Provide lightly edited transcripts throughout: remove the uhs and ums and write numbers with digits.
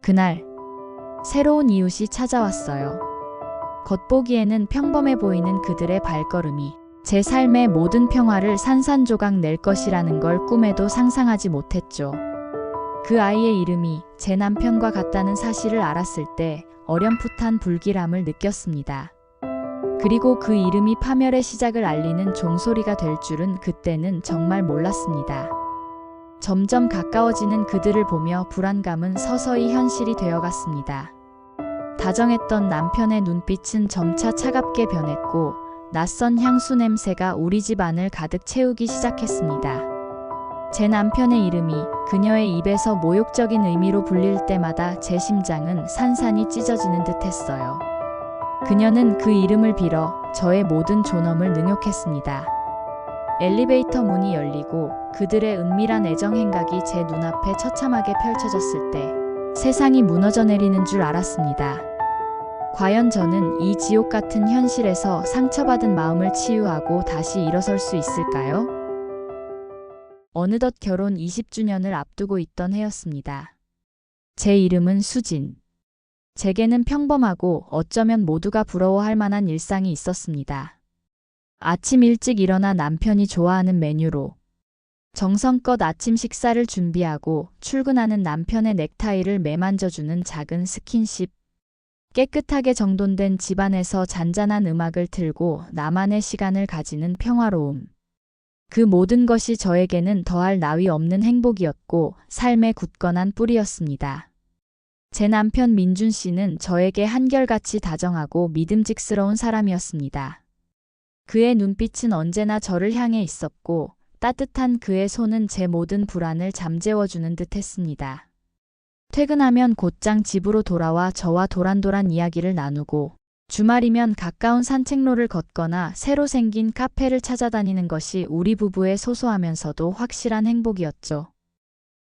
그날 새로운 이웃이 찾아왔어요. 겉보기에는 평범해 보이는 그들의 발걸음이 제 삶의 모든 평화를 산산조각 낼 것이라는 걸 꿈에도 상상하지 못했죠. 그 아이의 이름이 제 남편과 같다는 사실을 알았을 때 어렴풋한 불길함을 느꼈습니다. 그리고 그 이름이 파멸의 시작을 알리는 종소리가 될 줄은 그때는 정말 몰랐습니다. 점점 가까워지는 그들을 보며 불안감은 서서히 현실이 되어갔습니다. 다정했던 남편의 눈빛은 점차 차갑게 변했고 낯선 향수 냄새가 우리 집 안을 가득 채우기 시작했습니다. 제 남편의 이름이 그녀의 입에서 모욕적인 의미로 불릴 때마다 제 심장은 산산이 찢어지는 듯했어요. 그녀는 그 이름을 빌어 저의 모든 존엄을 능욕했습니다. 엘리베이터 문이 열리고 그들의 은밀한 애정 행각이 제 눈앞에 처참하게 펼쳐졌을 때 세상이 무너져 내리는 줄 알았습니다. 과연 저는 이 지옥 같은 현실에서 상처받은 마음을 치유하고 다시 일어설 수 있을까요? 어느덧 결혼 20주년을 앞두고 있던 해였습니다. 제 이름은 수진. 제게는 평범하고 어쩌면 모두가 부러워할 만한 일상이 있었습니다. 아침 일찍 일어나 남편이 좋아하는 메뉴로 정성껏 아침 식사를 준비하고 출근하는 남편의 넥타이를 매만져주는 작은 스킨십. 깨끗하게 정돈된 집안에서 잔잔한 음악을 틀고 나만의 시간을 가지는 평화로움. 그 모든 것이 저에게는 더할 나위 없는 행복이었고 삶의 굳건한 뿌리였습니다. 제 남편 민준 씨는 저에게 한결같이 다정하고 믿음직스러운 사람이었습니다. 그의 눈빛은 언제나 저를 향해 있었고 따뜻한 그의 손은 제 모든 불안을 잠재워주는 듯 했습니다. 퇴근하면 곧장 집으로 돌아와 저와 도란도란 이야기를 나누고 주말이면 가까운 산책로를 걷거나 새로 생긴 카페를 찾아다니는 것이 우리 부부의 소소하면서도 확실한 행복이었죠.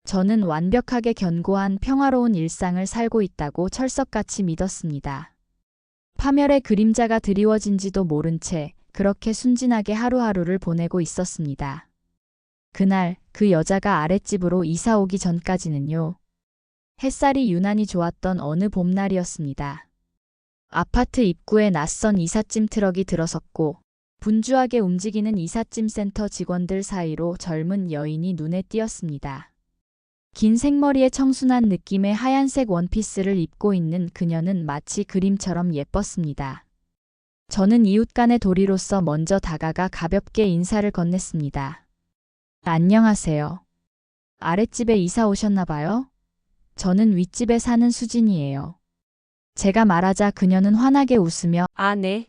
저는 완벽하게 견고한 평화로운 일상을 살고 있다고 철석같이 믿었습니다. 파멸의 그림자가 드리워진지도 모른 채 그렇게 순진하게 하루하루를 보내고 있었습니다. 그날 그 여자가 아랫집으로 이사 오기 전까지는요. 햇살이 유난히 좋았던 어느 봄날이었습니다. 아파트 입구에 낯선 이삿짐 트럭이 들어섰고 분주하게 움직이는 이삿짐 센터 직원들 사이로 젊은 여인이 눈에 띄었습니다. 긴 생머리에 청순한 느낌의 하얀색 원피스를 입고 있는 그녀는 마치 그림처럼 예뻤습니다. 저는 이웃 간의 도리로서 먼저 다가가 가볍게 인사를 건넸습니다. 안녕하세요. 아랫집에 이사 오셨나 봐요? 저는 윗집에 사는 수진이에요. 제가 말하자 그녀는 환하게 웃으며 아, 네.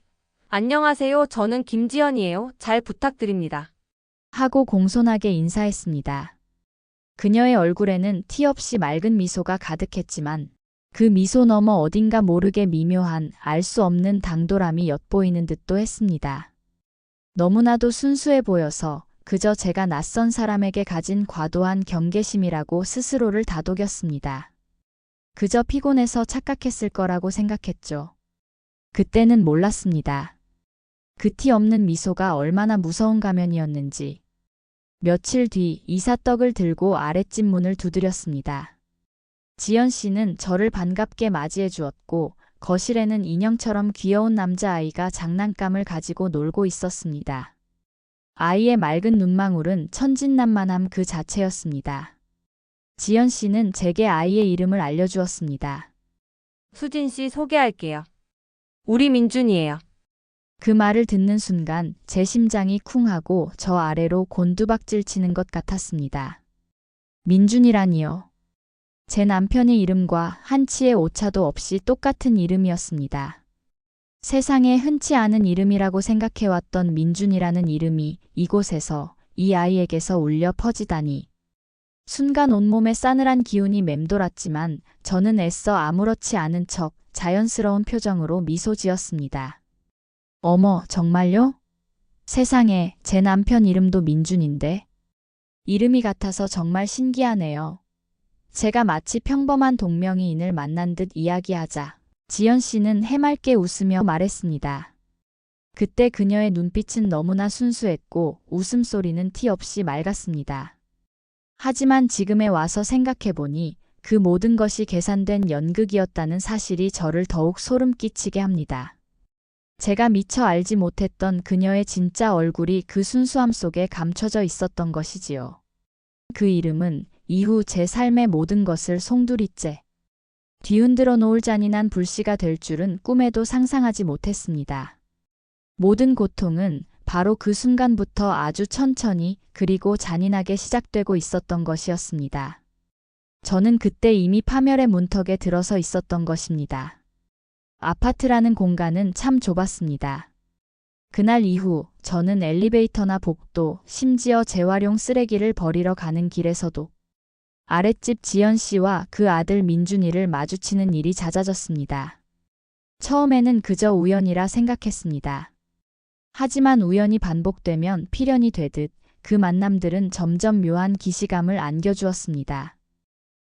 안녕하세요. 저는 김지연이에요. 잘 부탁드립니다. 하고 공손하게 인사했습니다. 그녀의 얼굴에는 티 없이 맑은 미소가 가득했지만 그 미소 너머 어딘가 모르게 미묘한 알 수 없는 당돌함이 엿보이는 듯도 했습니다. 너무나도 순수해 보여서 그저 제가 낯선 사람에게 가진 과도한 경계심이라고 스스로를 다독였습니다. 그저 피곤해서 착각했을 거라고 생각했죠. 그때는 몰랐습니다. 그 티 없는 미소가 얼마나 무서운 가면이었는지. 며칠 뒤 이삿떡을 들고 아랫집 문을 두드렸습니다. 지연 씨는 저를 반갑게 맞이해 주었고 거실에는 인형처럼 귀여운 남자아이가 장난감을 가지고 놀고 있었습니다. 아이의 맑은 눈망울은 천진난만함 그 자체였습니다. 지연 씨는 제게 아이의 이름을 알려주었습니다. 수진 씨 소개할게요. 우리 민준이에요. 그 말을 듣는 순간 제 심장이 쿵하고 저 아래로 곤두박질 치는 것 같았습니다. 민준이라니요. 제 남편의 이름과 한치의 오차도 없이 똑같은 이름이었습니다. 세상에 흔치 않은 이름이라고 생각해왔던 민준이라는 이름이 이곳에서 이 아이에게서 울려 퍼지다니. 순간 온몸에 싸늘한 기운이 맴돌았지만 저는 애써 아무렇지 않은 척 자연스러운 표정으로 미소 지었습니다. 어머, 정말요? 세상에, 제 남편 이름도 민준인데. 이름이 같아서 정말 신기하네요. 제가 마치 평범한 동명이인을 만난 듯 이야기하자 지연 씨는 해맑게 웃으며 말했습니다. 그때 그녀의 눈빛은 너무나 순수했고 웃음소리는 티 없이 맑았습니다. 하지만 지금에 와서 생각해보니 그 모든 것이 계산된 연극이었다는 사실이 저를 더욱 소름 끼치게 합니다. 제가 미처 알지 못했던 그녀의 진짜 얼굴이 그 순수함 속에 감춰져 있었던 것이지요. 그 이름은 이후 제 삶의 모든 것을 송두리째 뒤흔들어 놓을 잔인한 불씨가 될 줄은 꿈에도 상상하지 못했습니다. 모든 고통은 바로 그 순간부터 아주 천천히 그리고 잔인하게 시작되고 있었던 것이었습니다. 저는 그때 이미 파멸의 문턱에 들어서 있었던 것입니다. 아파트라는 공간은 참 좁았습니다. 그날 이후 저는 엘리베이터나 복도, 심지어 재활용 쓰레기를 버리러 가는 길에서도 아랫집 지연 씨와 그 아들 민준이를 마주치는 일이 잦아졌습니다. 처음에는 그저 우연이라 생각했습니다. 하지만 우연이 반복되면 필연이 되듯 그 만남들은 점점 묘한 기시감을 안겨주었습니다.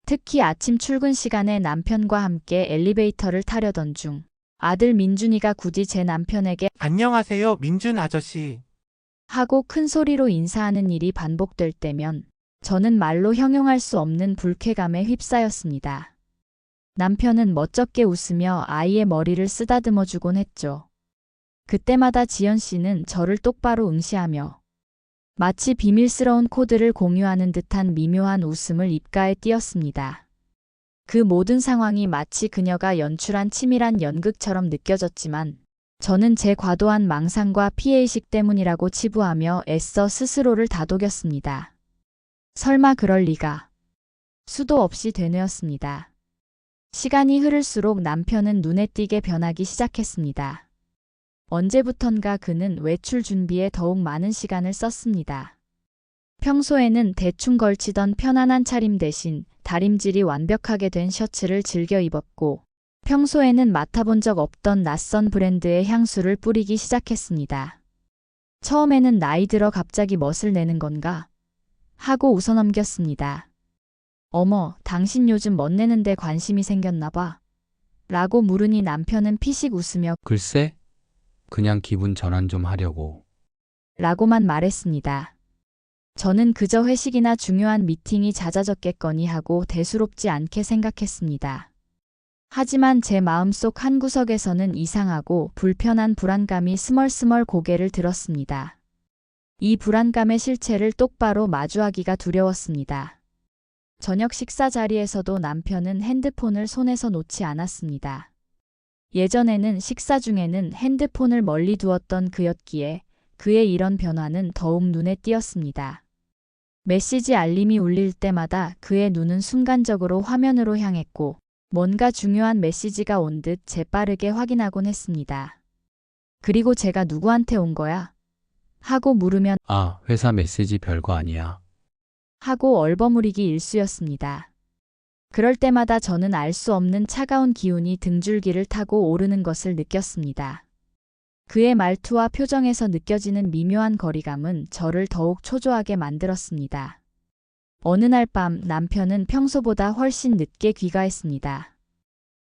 특히 아침 출근 시간에 남편과 함께 엘리베이터를 타려던 중 아들 민준이가 굳이 제 남편에게 안녕하세요, 민준 아저씨. 하고 큰 소리로 인사하는 일이 반복될 때면 저는 말로 형용할 수 없는 불쾌감에 휩싸였습니다. 남편은 멋쩍게 웃으며 아이의 머리를 쓰다듬어 주곤 했죠. 그때마다 지연 씨는 저를 똑바로 응시하며 마치 비밀스러운 코드를 공유하는 듯한 미묘한 웃음을 입가에 띄었습니다. 그 모든 상황이 마치 그녀가 연출한 치밀한 연극처럼 느껴졌지만 저는 제 과도한 망상과 피해의식 때문이라고 치부하며 애써 스스로를 다독였습니다. 설마 그럴 리가. 수도 없이 되뇌었습니다. 시간이 흐를수록 남편은 눈에 띄게 변하기 시작했습니다. 언제부턴가 그는 외출 준비에 더욱 많은 시간을 썼습니다. 평소에는 대충 걸치던 편안한 차림 대신 다림질이 완벽하게 된 셔츠를 즐겨 입었고 평소에는 맡아본 적 없던 낯선 브랜드의 향수를 뿌리기 시작했습니다. 처음에는 나이 들어 갑자기 멋을 내는 건가? 하고 웃어넘겼습니다. 어머, 당신 요즘 멋내는데 관심이 생겼나 봐. 라고 물으니 남편은 피식 웃으며 글쎄, 그냥 기분 전환 좀 하려고. 라고만 말했습니다. 저는 그저 회식이나 중요한 미팅이 잦아졌겠거니 하고 대수롭지 않게 생각했습니다. 하지만 제 마음속 한구석에서는 이상하고 불편한 불안감이 스멀스멀 고개를 들었습니다. 이 불안감의 실체를 똑바로 마주하기가 두려웠습니다. 저녁 식사 자리에서도 남편은 핸드폰을 손에서 놓지 않았습니다. 예전에는 식사 중에는 핸드폰을 멀리 두었던 그였기에 그의 이런 변화는 더욱 눈에 띄었습니다. 메시지 알림이 울릴 때마다 그의 눈은 순간적으로 화면으로 향했고 뭔가 중요한 메시지가 온 듯 재빠르게 확인하곤 했습니다. 그리고 제가 누구한테 온 거야? 하고 물으면 아, 회사 메시지 별거 아니야. 하고 얼버무리기 일쑤였습니다. 그럴 때마다 저는 알 수 없는 차가운 기운이 등줄기를 타고 오르는 것을 느꼈습니다. 그의 말투와 표정에서 느껴지는 미묘한 거리감은 저를 더욱 초조하게 만들었습니다. 어느 날 밤 남편은 평소보다 훨씬 늦게 귀가했습니다.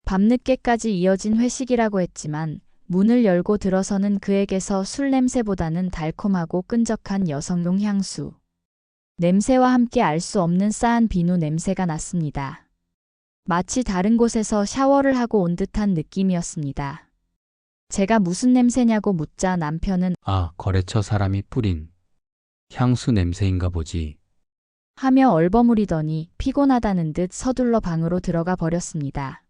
밤늦게까지 이어진 회식이라고 했지만 문을 열고 들어서는 그에게서 술 냄새보다는 달콤하고 끈적한 여성용 향수. 냄새와 함께 알 수 없는 싸한 비누 냄새가 났습니다. 마치 다른 곳에서 샤워를 하고 온 듯한 느낌이었습니다. 제가 무슨 냄새냐고 묻자 남편은 아, 거래처 사람이 뿌린 향수 냄새인가 보지. 하며 얼버무리더니 피곤하다는 듯 서둘러 방으로 들어가 버렸습니다.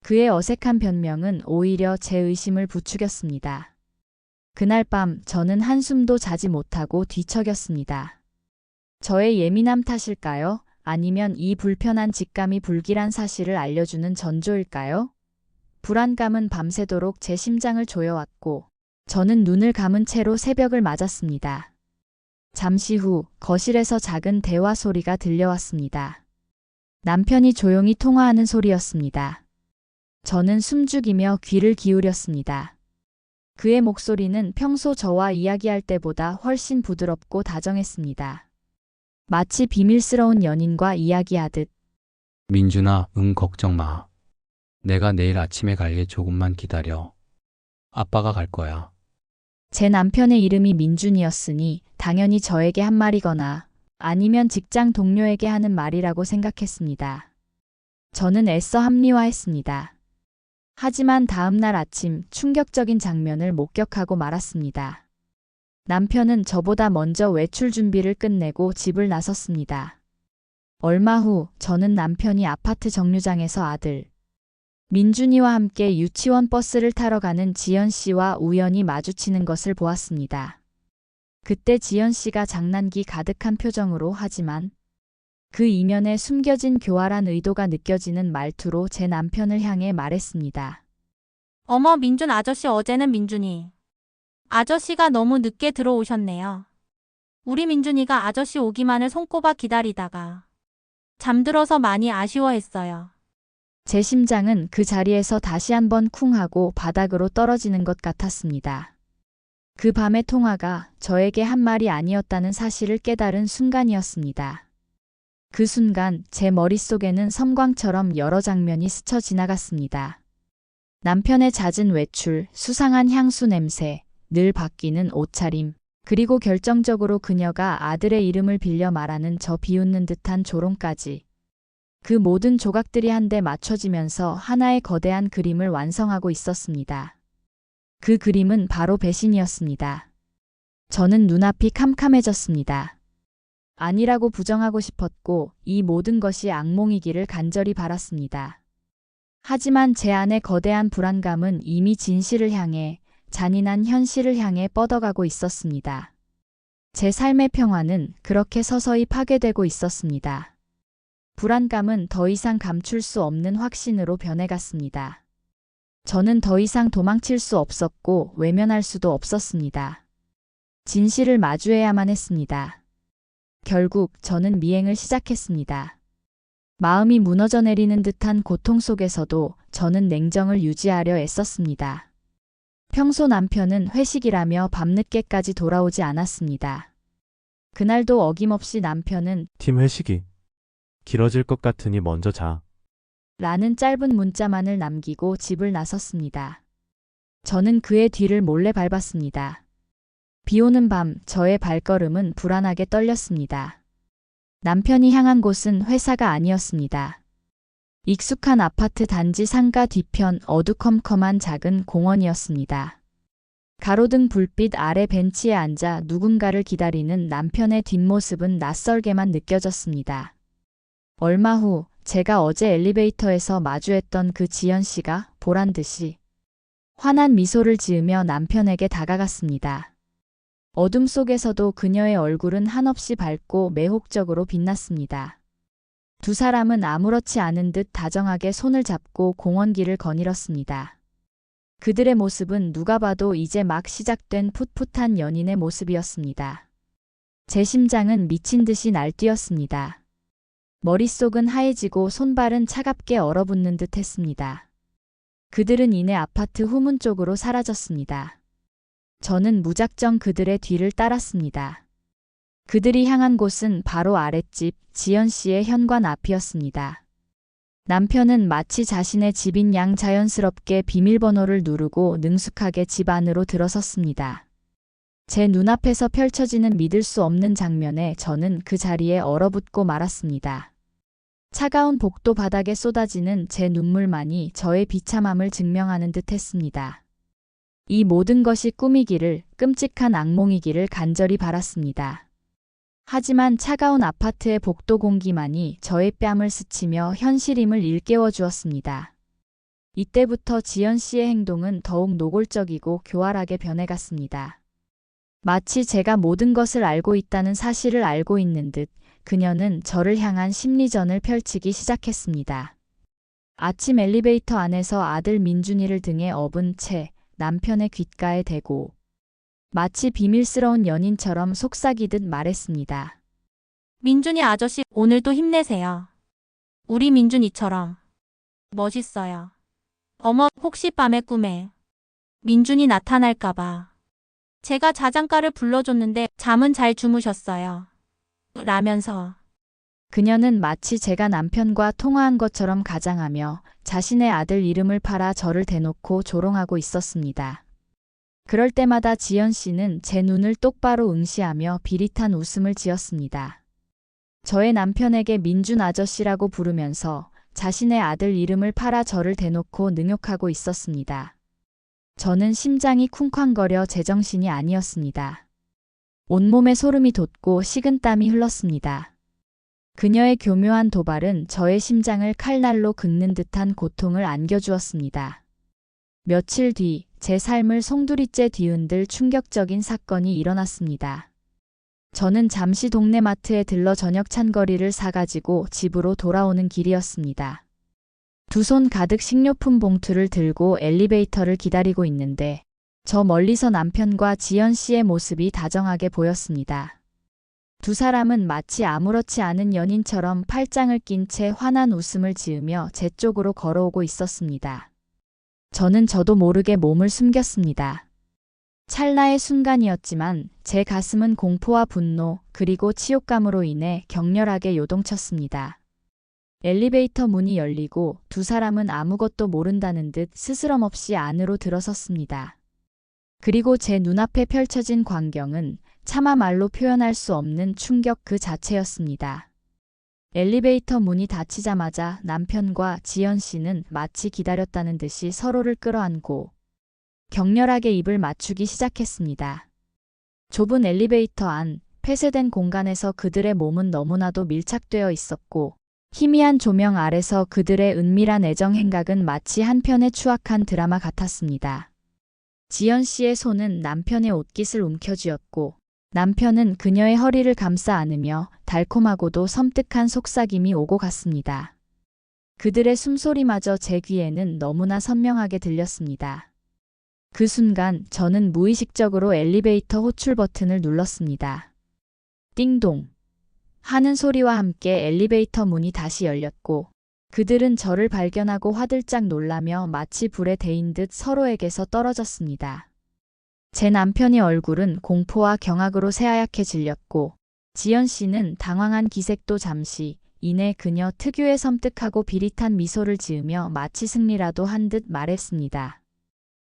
그의 어색한 변명은 오히려 제 의심을 부추겼습니다. 그날 밤 저는 한숨도 자지 못하고 뒤척였습니다. 저의 예민함 탓일까요? 아니면 이 불편한 직감이 불길한 사실을 알려주는 전조일까요? 불안감은 밤새도록 제 심장을 조여왔고 저는 눈을 감은 채로 새벽을 맞았습니다. 잠시 후 거실에서 작은 대화 소리가 들려왔습니다. 남편이 조용히 통화하는 소리였습니다. 저는 숨죽이며 귀를 기울였습니다. 그의 목소리는 평소 저와 이야기할 때보다 훨씬 부드럽고 다정했습니다. 마치 비밀스러운 연인과 이야기하듯 민준아, 걱정 마. 내가 내일 아침에 갈게. 조금만 기다려. 아빠가 갈 거야. 제 남편의 이름이 민준이었으니 당연히 저에게 한 말이거나 아니면 직장 동료에게 하는 말이라고 생각했습니다. 저는 애써 합리화했습니다. 하지만 다음 날 아침 충격적인 장면을 목격하고 말았습니다. 남편은 저보다 먼저 외출 준비를 끝내고 집을 나섰습니다. 얼마 후 저는 남편이 아파트 정류장에서 아들 민준이와 함께 유치원 버스를 타러 가는 지연 씨와 우연히 마주치는 것을 보았습니다. 그때 지연 씨가 장난기 가득한 표정으로 하지만 그 이면에 숨겨진 교활한 의도가 느껴지는 말투로 제 남편을 향해 말했습니다. 어머, 민준 아저씨, 어제는 민준이 아저씨가 너무 늦게 들어오셨네요. 우리 민준이가 아저씨 오기만을 손꼽아 기다리다가 잠들어서 많이 아쉬워했어요. 제 심장은 그 자리에서 다시 한번 쿵 하고 바닥으로 떨어지는 것 같았습니다. 그 밤의 통화가 저에게 한 말이 아니었다는 사실을 깨달은 순간이었습니다. 그 순간 제 머릿속에는 섬광처럼 여러 장면이 스쳐 지나갔습니다. 남편의 잦은 외출, 수상한 향수 냄새, 늘 바뀌는 옷차림, 그리고 결정적으로 그녀가 아들의 이름을 빌려 말하는 저 비웃는 듯한 조롱까지. 그 모든 조각들이 한데 맞춰지면서 하나의 거대한 그림을 완성하고 있었습니다. 그 그림은 바로 배신이었습니다. 저는 눈앞이 캄캄해졌습니다. 아니라고 부정하고 싶었고 이 모든 것이 악몽이기를 간절히 바랐습니다. 하지만 제 안의 거대한 불안감은 이미 진실을 향해, 잔인한 현실을 향해 뻗어가고 있었습니다. 제 삶의 평화는 그렇게 서서히 파괴되고 있었습니다. 불안감은 더 이상 감출 수 없는 확신으로 변해갔습니다. 저는 더 이상 도망칠 수 없었고 외면할 수도 없었습니다. 진실을 마주해야만 했습니다. 결국 저는 미행을 시작했습니다. 마음이 무너져 내리는 듯한 고통 속에서도 저는 냉정을 유지하려 애썼습니다. 평소 남편은 회식이라며 밤늦게까지 돌아오지 않았습니다. 그날도 어김없이 남편은 팀 회식이 길어질 것 같으니 먼저 자. 라는 짧은 문자만을 남기고 집을 나섰습니다. 저는 그의 뒤를 몰래 밟았습니다. 비 오는 밤 저의 발걸음은 불안하게 떨렸습니다. 남편이 향한 곳은 회사가 아니었습니다. 익숙한 아파트 단지 상가 뒤편 어두컴컴한 작은 공원이었습니다. 가로등 불빛 아래 벤치에 앉아 누군가를 기다리는 남편의 뒷모습은 낯설게만 느껴졌습니다. 얼마 후 제가 어제 엘리베이터에서 마주했던 그 지연 씨가 보란 듯이 환한 미소를 지으며 남편에게 다가갔습니다. 어둠 속에서도 그녀의 얼굴은 한없이 밝고 매혹적으로 빛났습니다. 두 사람은 아무렇지 않은 듯 다정하게 손을 잡고 공원길을 거닐었습니다. 그들의 모습은 누가 봐도 이제 막 시작된 풋풋한 연인의 모습이었습니다. 제 심장은 미친 듯이 날뛰었습니다. 머릿속은 하얘지고 손발은 차갑게 얼어붙는 듯 했습니다. 그들은 이내 아파트 후문 쪽으로 사라졌습니다. 저는 무작정 그들의 뒤를 따랐습니다. 그들이 향한 곳은 바로 아랫집 지연 씨의 현관 앞이었습니다. 남편은 마치 자신의 집인 양 자연스럽게 비밀번호를 누르고 능숙하게 집 안으로 들어섰습니다. 제 눈앞에서 펼쳐지는 믿을 수 없는 장면에 저는 그 자리에 얼어붙고 말았습니다. 차가운 복도 바닥에 쏟아지는 제 눈물만이 저의 비참함을 증명하는 듯 했습니다. 이 모든 것이 꿈이기를, 끔찍한 악몽이기를 간절히 바랐습니다. 하지만 차가운 아파트의 복도 공기만이 저의 뺨을 스치며 현실임을 일깨워 주었습니다. 이때부터 지연 씨의 행동은 더욱 노골적이고 교활하게 변해갔습니다. 마치 제가 모든 것을 알고 있다는 사실을 알고 있는 듯 그녀는 저를 향한 심리전을 펼치기 시작했습니다. 아침 엘리베이터 안에서 아들 민준이를 등에 업은 채 남편의 귓가에 대고 마치 비밀스러운 연인처럼 속삭이듯 말했습니다. 민준이 아저씨, 오늘도 힘내세요. 우리 민준이처럼 멋있어요. 어머, 혹시 밤의 꿈에 민준이 나타날까봐 제가 자장가를 불러줬는데 잠은 잘 주무셨어요. 라면서 그녀는 마치 제가 남편과 통화한 것처럼 가장하며 자신의 아들 이름을 팔아 저를 대놓고 조롱하고 있었습니다. 그럴 때마다 지연 씨는 제 눈을 똑바로 응시하며 비릿한 웃음을 지었습니다. 저의 남편에게 민준 아저씨라고 부르면서 자신의 아들 이름을 팔아 저를 대놓고 능욕하고 있었습니다. 저는 심장이 쿵쾅거려 제정신이 아니었습니다. 온몸에 소름이 돋고 식은땀이 흘렀습니다. 그녀의 교묘한 도발은 저의 심장을 칼날로 긁는 듯한 고통을 안겨주었습니다. 며칠 뒤 제 삶을 송두리째 뒤흔들 충격적인 사건이 일어났습니다. 저는 잠시 동네 마트에 들러 저녁 찬거리를 사가지고 집으로 돌아오는 길이었습니다. 두 손 가득 식료품 봉투를 들고 엘리베이터를 기다리고 있는데 저 멀리서 남편과 지연 씨의 모습이 다정하게 보였습니다. 두 사람은 마치 아무렇지 않은 연인처럼 팔짱을 낀 채 환한 웃음을 지으며 제 쪽으로 걸어오고 있었습니다. 저는 저도 모르게 몸을 숨겼습니다. 찰나의 순간이었지만 제 가슴은 공포와 분노 그리고 치욕감으로 인해 격렬하게 요동쳤습니다. 엘리베이터 문이 열리고 두 사람은 아무것도 모른다는 듯 스스럼없이 안으로 들어섰습니다. 그리고 제 눈앞에 펼쳐진 광경은 차마 말로 표현할 수 없는 충격 그 자체였습니다. 엘리베이터 문이 닫히자마자 남편과 지연 씨는 마치 기다렸다는 듯이 서로를 끌어안고 격렬하게 입을 맞추기 시작했습니다. 좁은 엘리베이터 안 폐쇄된 공간에서 그들의 몸은 너무나도 밀착되어 있었고 희미한 조명 아래서 그들의 은밀한 애정 행각은 마치 한 편의 추악한 드라마 같았습니다. 지연 씨의 손은 남편의 옷깃을 움켜쥐었고 남편은 그녀의 허리를 감싸 안으며 달콤하고도 섬뜩한 속삭임이 오고 갔습니다. 그들의 숨소리마저 제 귀에는 너무나 선명하게 들렸습니다. 그 순간 저는 무의식적으로 엘리베이터 호출 버튼을 눌렀습니다. 띵동 하는 소리와 함께 엘리베이터 문이 다시 열렸고 그들은 저를 발견하고 화들짝 놀라며 마치 불에 데인 듯 서로에게서 떨어졌습니다. 제 남편의 얼굴은 공포와 경악으로 새하얗게 질렸고 지연 씨는 당황한 기색도 잠시 이내 그녀 특유의 섬뜩하고 비릿한 미소를 지으며 마치 승리라도 한 듯 말했습니다.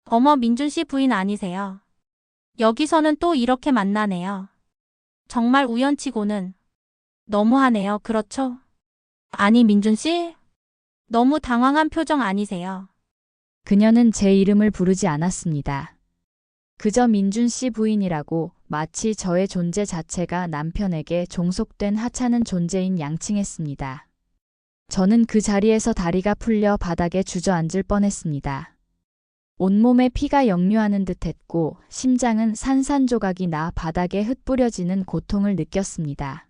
어머, 민준 씨 부인 아니세요? 여기서는 또 이렇게 만나네요. 정말 우연치고는 너무하네요. 그렇죠? 아니, 민준 씨? 너무 당황한 표정 아니세요? 그녀는 제 이름을 부르지 않았습니다. 그저 민준 씨 부인이라고 마치 저의 존재 자체가 남편에게 종속된 하찮은 존재인 양칭했습니다. 저는 그 자리에서 다리가 풀려 바닥에 주저앉을 뻔했습니다. 온몸에 피가 역류하는 듯했고 심장은 산산조각이 나 바닥에 흩뿌려지는 고통을 느꼈습니다.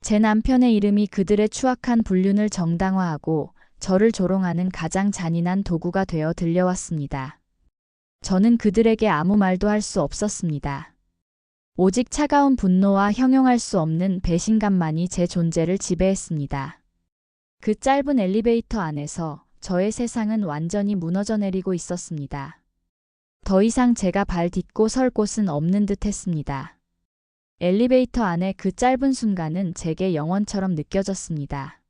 제 남편의 이름이 그들의 추악한 불륜을 정당화하고 저를 조롱하는 가장 잔인한 도구가 되어 들려왔습니다. 저는 그들에게 아무 말도 할 수 없었습니다. 오직 차가운 분노와 형용할 수 없는 배신감만이 제 존재를 지배했습니다. 그 짧은 엘리베이터 안에서 저의 세상은 완전히 무너져 내리고 있었습니다. 더 이상 제가 발 딛고 설 곳은 없는 듯 했습니다. 엘리베이터 안의 그 짧은 순간은 제게 영원처럼 느껴졌습니다.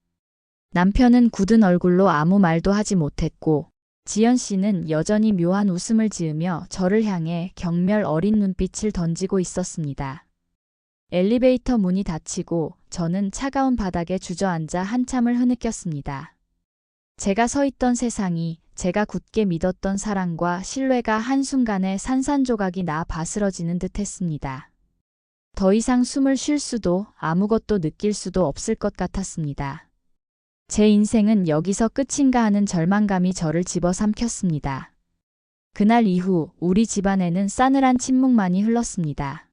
남편은 굳은 얼굴로 아무 말도 하지 못했고 지연 씨는 여전히 묘한 웃음을 지으며 저를 향해 경멸 어린 눈빛을 던지고 있었습니다. 엘리베이터 문이 닫히고 저는 차가운 바닥에 주저앉아 한참을 흐느꼈습니다. 제가 서 있던 세상이 제가 굳게 믿었던 사랑과 신뢰가 한순간에 산산조각이 나 바스러지는 듯 했습니다. 더 이상 숨을 쉴 수도 아무것도 느낄 수도 없을 것 같았습니다. 제 인생은 여기서 끝인가 하는 절망감이 저를 집어삼켰습니다. 그날 이후 우리 집안에는 싸늘한 침묵만이 흘렀습니다.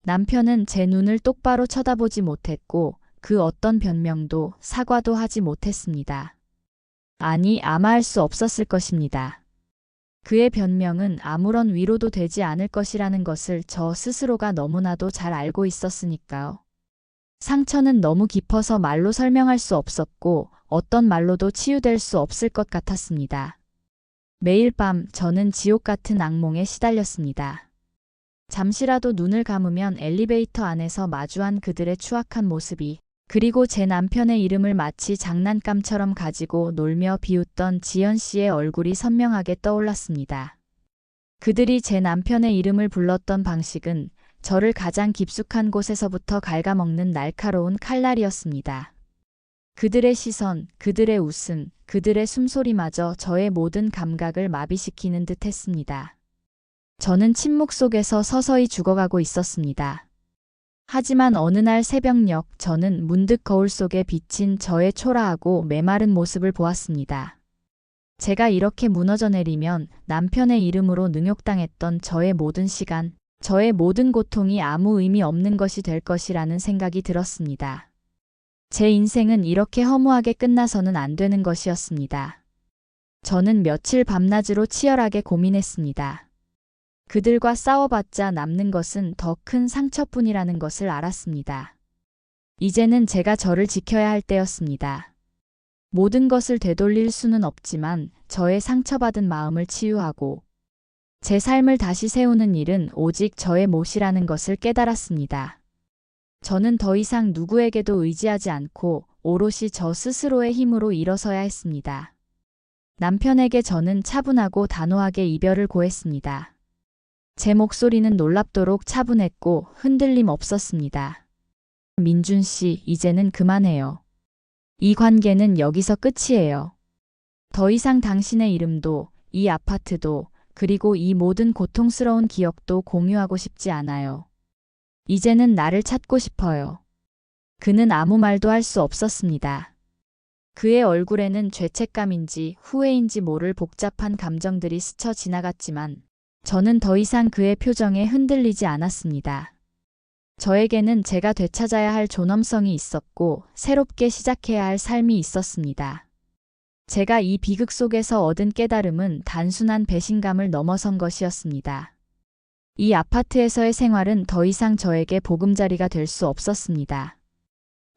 남편은 제 눈을 똑바로 쳐다보지 못했고 그 어떤 변명도 사과도 하지 못했습니다. 아니, 아마 할 수 없었을 것입니다. 그의 변명은 아무런 위로도 되지 않을 것이라는 것을 저 스스로가 너무나도 잘 알고 있었으니까요. 상처는 너무 깊어서 말로 설명할 수 없었고 어떤 말로도 치유될 수 없을 것 같았습니다. 매일 밤 저는 지옥 같은 악몽에 시달렸습니다. 잠시라도 눈을 감으면 엘리베이터 안에서 마주한 그들의 추악한 모습이 그리고 제 남편의 이름을 마치 장난감처럼 가지고 놀며 비웃던 지연 씨의 얼굴이 선명하게 떠올랐습니다. 그들이 제 남편의 이름을 불렀던 방식은 저를 가장 깊숙한 곳에서부터 갉아먹는 날카로운 칼날이었습니다. 그들의 시선, 그들의 웃음, 그들의 숨소리마저 저의 모든 감각을 마비시키는 듯 했습니다. 저는 침묵 속에서 서서히 죽어가고 있었습니다. 하지만 어느 날 새벽녘 저는 문득 거울 속에 비친 저의 초라하고 메마른 모습을 보았습니다. 제가 이렇게 무너져 내리면 남편의 이름으로 능욕당했던 저의 모든 시간, 저의 모든 고통이 아무 의미 없는 것이 될 것이라는 생각이 들었습니다. 제 인생은 이렇게 허무하게 끝나서는 안 되는 것이었습니다. 저는 며칠 밤낮으로 치열하게 고민했습니다. 그들과 싸워봤자 남는 것은 더 큰 상처뿐이라는 것을 알았습니다. 이제는 제가 저를 지켜야 할 때였습니다. 모든 것을 되돌릴 수는 없지만 저의 상처받은 마음을 치유하고 제 삶을 다시 세우는 일은 오직 저의 몫이라는 것을 깨달았습니다. 저는 더 이상 누구에게도 의지하지 않고 오롯이 저 스스로의 힘으로 일어서야 했습니다. 남편에게 저는 차분하고 단호하게 이별을 고했습니다. 제 목소리는 놀랍도록 차분했고 흔들림 없었습니다. 민준 씨, 이제는 그만해요. 이 관계는 여기서 끝이에요. 더 이상 당신의 이름도, 이 아파트도, 그리고 이 모든 고통스러운 기억도 공유하고 싶지 않아요. 이제는 나를 찾고 싶어요. 그는 아무 말도 할 수 없었습니다. 그의 얼굴에는 죄책감인지 후회인지 모를 복잡한 감정들이 스쳐 지나갔지만 저는 더 이상 그의 표정에 흔들리지 않았습니다. 저에게는 제가 되찾아야 할 존엄성이 있었고 새롭게 시작해야 할 삶이 있었습니다. 제가 이 비극 속에서 얻은 깨달음은 단순한 배신감을 넘어선 것이었습니다. 이 아파트에서의 생활은 더 이상 저에게 보금자리가 될 수 없었습니다.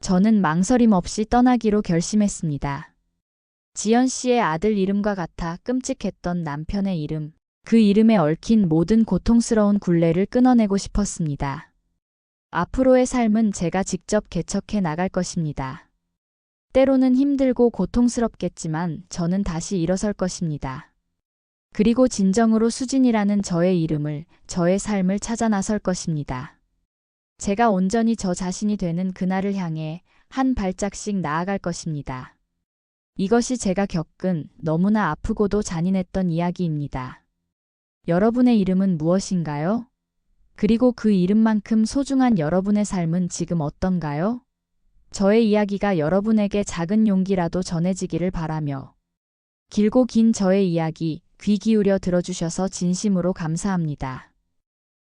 저는 망설임 없이 떠나기로 결심했습니다. 지연 씨의 아들 이름과 같아 끔찍했던 남편의 이름, 그 이름에 얽힌 모든 고통스러운 굴레를 끊어내고 싶었습니다. 앞으로의 삶은 제가 직접 개척해 나갈 것입니다. 때로는 힘들고 고통스럽겠지만 저는 다시 일어설 것입니다. 그리고 진정으로 수진이라는 저의 이름을, 저의 삶을 찾아 나설 것입니다. 제가 온전히 저 자신이 되는 그날을 향해 한 발짝씩 나아갈 것입니다. 이것이 제가 겪은 너무나 아프고도 잔인했던 이야기입니다. 여러분의 이름은 무엇인가요? 그리고 그 이름만큼 소중한 여러분의 삶은 지금 어떤가요? 저의 이야기가 여러분에게 작은 용기라도 전해지기를 바라며 길고 긴 저의 이야기 귀 기울여 들어주셔서 진심으로 감사합니다.